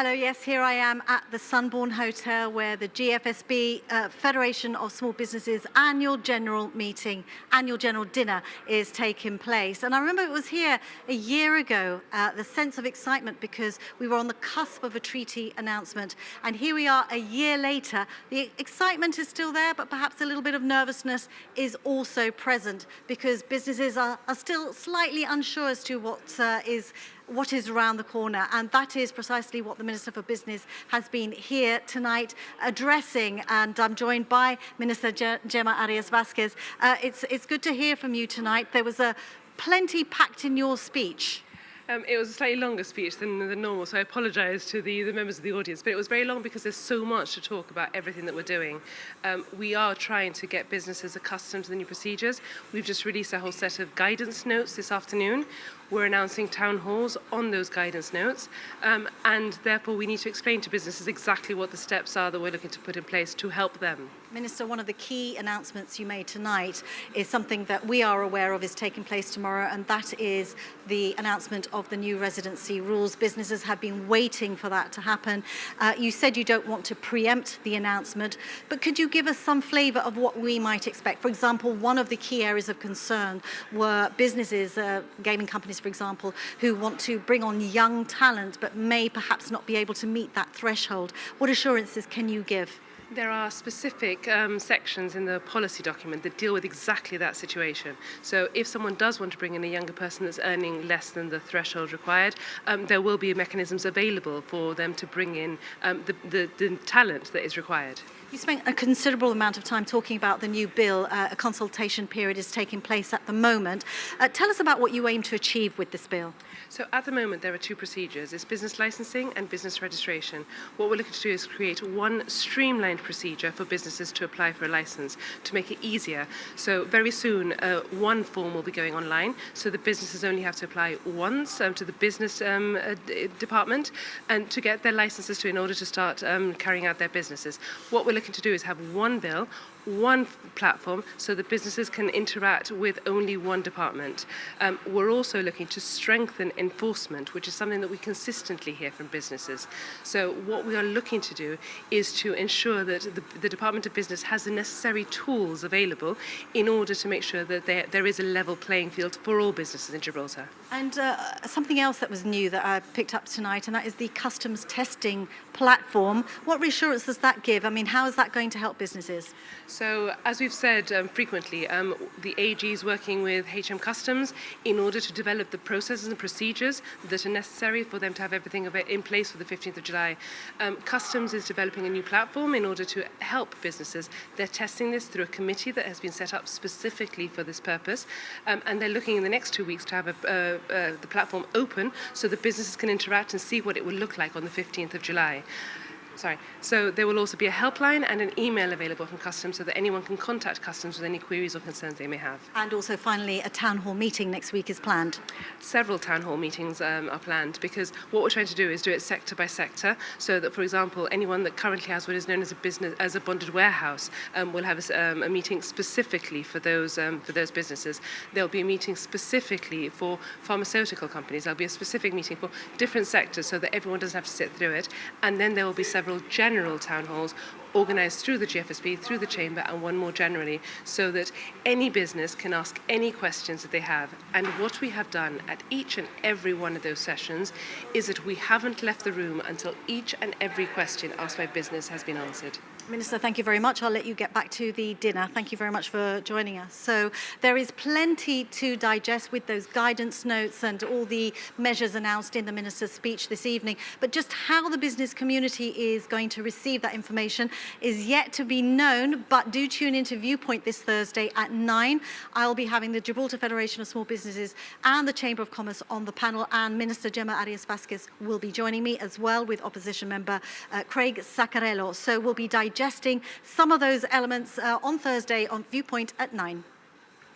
Hello, yes, here I am at the Sunbourne Hotel where the GFSB Federation of Small Businesses annual general dinner is taking place. And I remember it was here a year ago, the sense of excitement because we were on the cusp of a treaty announcement. And here we are a year later. The excitement is still there, but perhaps a little bit of nervousness is also present because businesses are still slightly unsure as to what is around the corner, and that is precisely what the Minister for Business has been here tonight addressing, and I'm joined by Minister Gemma Arias-Vasquez. It's good to hear from you tonight. There was plenty packed in your speech. It was a slightly longer speech than normal, so I apologise to the members of the audience, but it was very long because there's so much to talk about everything that we're doing. We are trying to get businesses accustomed to the new procedures. We've just released a whole set of guidance notes this afternoon. We're announcing town halls on those guidance notes, and therefore we need to explain to businesses exactly what the steps are that we're looking to put in place to help them. Minister, one of the key announcements you made tonight is something that we are aware of is taking place tomorrow, and that is the announcement of the new residency rules. Businesses have been waiting for that to happen. You said you don't want to preempt the announcement, but could you give us some flavour of what we might expect? For example, one of the key areas of concern were businesses, gaming companies, for example, who want to bring on young talent but may perhaps not be able to meet that threshold. What assurances can you give? There are specific sections in the policy document that deal with exactly that situation. So if someone does want to bring in a younger person that's earning less than the threshold required, there will be mechanisms available for them to bring in the talent that is required. You spent a considerable amount of time talking about the new bill. A consultation period is taking place at the moment. Tell us about what you aim to achieve with this bill. So at the moment there are two procedures. It's business licensing and business registration. What we're looking to do is create one streamlined procedure for businesses to apply for a license to make it easier. So very soon one form will be going online, so the businesses only have to apply once to the business department and to get their licenses in order to start carrying out their businesses. What we're looking to do is have one bill, one platform, so that businesses can interact with only one department. We're also looking to strengthen enforcement, which is something that we consistently hear from businesses. So what we are looking to do is to ensure that the Department of Business has the necessary tools available in order to make sure that there is a level playing field for all businesses in Gibraltar. And something else that was new that I picked up tonight, and that is the customs testing platform. What reassurance does that give? I mean, how is that going to help businesses? So, as we've said frequently, the AG is working with HM Customs in order to develop the processes and procedures that are necessary for them to have everything in place for the 15th of July. Customs is developing a new platform in order to help businesses. They're testing this through a committee that has been set up specifically for this purpose, and they're looking in the next 2 weeks to have the platform open so that businesses can interact and see what it will look like on the 15th of July. So there will also be a helpline and an email available from Customs so that anyone can contact Customs with any queries or concerns they may have. And also finally, a town hall meeting next week is planned. Several town hall meetings are planned because what we're trying to do is do it sector by sector, so that, for example, anyone that currently has what is known as a bonded warehouse will have a meeting specifically for those businesses. There'll be a meeting specifically for pharmaceutical companies. There'll be a specific meeting for different sectors so that everyone doesn't have to sit through it. And then there will be several general town halls organised through the GFSB, through the Chamber, and one more generally, so that any business can ask any questions that they have. And what we have done at each and every one of those sessions is that we haven't left the room until each and every question asked by business has been answered. Minister, thank you very much. I'll let you get back to the dinner. Thank you very much for joining us. So there is plenty to digest with those guidance notes and all the measures announced in the Minister's speech this evening. But just how the business community is going to receive that information is yet to be known. But do tune into Viewpoint this Thursday at 9. I'll be having the Gibraltar Federation of Small Businesses and the Chamber of Commerce on the panel, and Minister Gemma Arias-Vasquez will be joining me as well with Opposition Member Craig Saccarello. So we'll be digesting some of those elements on Thursday on Viewpoint at 9.